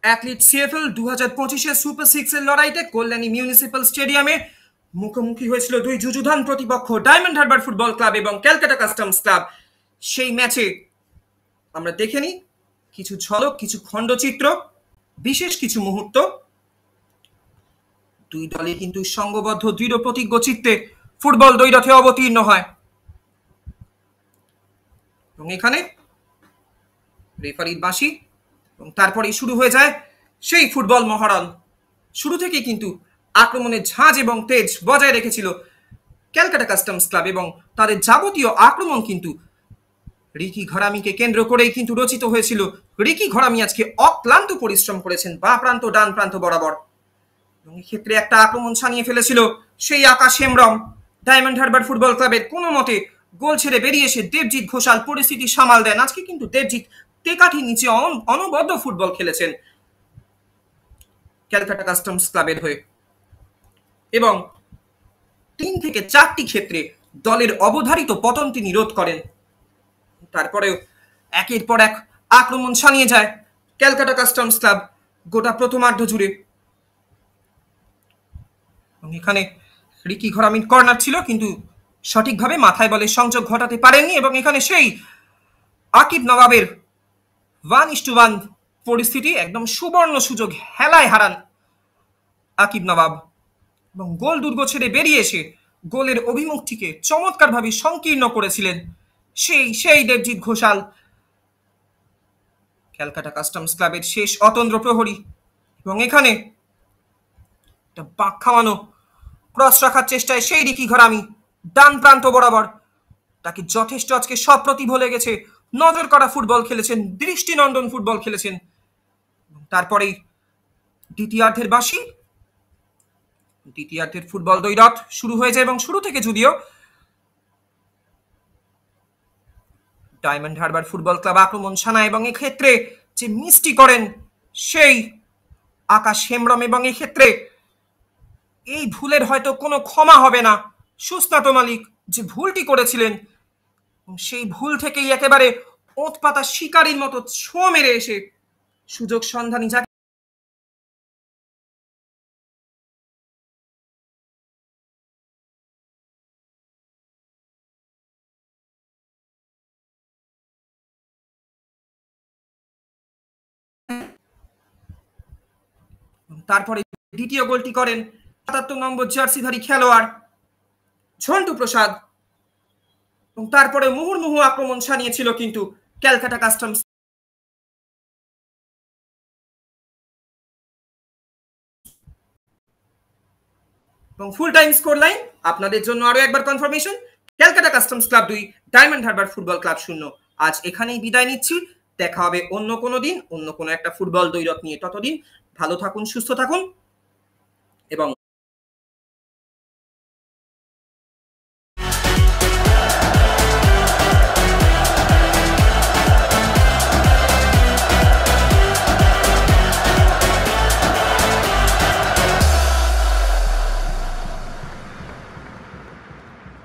Athlete CFL 2025-এর super সিক্সের লড়াইতে Kalyani municipal স্টেডিয়ামে মুখোমুখি হয়েছিল দুই যুযুধান প্রতিপক্ষ ডায়মন্ড হারবার ফুটবল ক্লাব এবং ক্যালকাটা কাস্টমস ক্লাব। সেই ম্যাচে আমরা দেখে নিই কিছু ঝলক, কিছু খণ্ডচিত্র, বিশেষ কিছু মুহূর্ত। দুই দলে কিন্তু সংঘবদ্ধ দৃঢ় প্রতিজ্ঞ চিত্তে ফুটবল দ্বৈরথে অবতীর্ণ হয় এবং এখানে রেফারির বাঁশি এবং তারপরেই শুরু হয়ে যায় সেই ফুটবল মহরণ। শুরু থেকে কিন্তু আক্রমণের ঝাঁজ এবং তেজ বজায় রেখেছিল ক্যালকাটা কাস্টমস ক্লাব এবং তাদের যাবতীয় আক্রমণ কিন্তু রিকি ঘরামিকে কেন্দ্র করেই কিন্তু রচিত হয়েছিল। রিকি ঘরামি আজকে অক্লান্ত পরিশ্রম করেছেন বাঁ প্রান্ত ডান প্রান্ত বরাবর এবং এক্ষেত্রে একটা আক্রমণ ছানিয়ে ফেলেছিল সেই আকাশ হেমব্রম। ডায়মন্ড হারবার ফুটবল ক্লাবের কোনো মতে গোল ছেড়ে বেরিয়ে এসে দেবজিৎ ঘোষাল পরিস্থিতি সামাল দেন। আজকে কিন্তু দেবজিৎ টেকাঠির নিচে অনবদ্য ফুটবল খেলেছেন ক্যালকাটা কাস্টমস ক্লাবের হয়ে এবং 3 থেকে 4টি ক্ষেত্রে দলের অবধারিত পতন তিনি রোধ করেন। তারপরেও একের পর এক আক্রমণ ছানিয়ে যায় ক্যালকাটা কাস্টমস ক্লাব গোটা প্রথমার্ধ জুড়ে। এখানে রিকি ঘরামির কর্নার ছিল কিন্তু সঠিকভাবে মাথায় বলের সংযোগ ঘটাতে পারেননি এবং এখানে সেই আকিব নবাবের 1:1 পরিস্থিতি, একদম সুবর্ণ সুযোগ হেলায় হারান আকিব নবাব এবং গোল দুর্গ ছেড়ে বেরিয়ে এসে গোলের অভিমুখটিকে চমৎকারভাবে সংকীর্ণ করেছিলেন সেই দেবজিৎ ঘোষাল, ক্যালকাটা কাস্টমস ক্লাবের শেষ অতন্দ্র প্রহরী। এবং এখানে একটা বাঁক খাওয়ানো ক্রস রাখার চেষ্টায় সেই রিকি ঘরামি ডান প্রান্ত বরাবর, তাকে যথেষ্ট আজকে সব প্রতিভা লেগেছে, নজর করা ফুটবল খেলেছেন, দৃষ্টিনন্দন ফুটবল খেলেছেন। তারপরেই দ্বিতীয়ার্ধের বাঁশি, দ্বিতীয়ার্ধের ফুটবল দ্বৈরথ শুরু হয়ে যায় এবং শুরু থেকে যদিও ডায়মন্ড হারবার ফুটবল ক্লাব আক্রমণ ছানায় এবং এক্ষেত্রে যে মিষ্টি করেন সেই আকাশ হেমব্রম এবং এক্ষেত্রে এই ভুলের হয়তো কোনো ক্ষমা হবে না। সুস্নাত মালিক যে ভুলটি করেছিলেন সেই ভুল থেকেই একেবারে ওঁত পাতা শিকারীর মতো ছোঁ মেরে এসে সুযোগ সন্ধানী যাকে তারপরে দ্বিতীয় গোলটি করেন ৭৭ নম্বর জার্সিধারী খেলোয়াড় ঝন্টু প্রসাদ এবং তারপরে মুহুর্মুহু আক্রমণ ছানিয়েছিল কিন্তু ক্যালকাটা কাস্টমস এবং ফুল টাইম স্কোর লাইন আপনাদের জন্য আরো একবার confirmation, Calcutta customs club 2, diamond Harbour football club 0। আজ এখানেই বিদায় নিচ্ছি, দেখা হবে অন্য কোনো দিন অন্য কোনো একটা ফুটবল দ্বৈরথ নিয়ে। ততদিন ভালো থাকুন, সুস্থ থাকুন এবং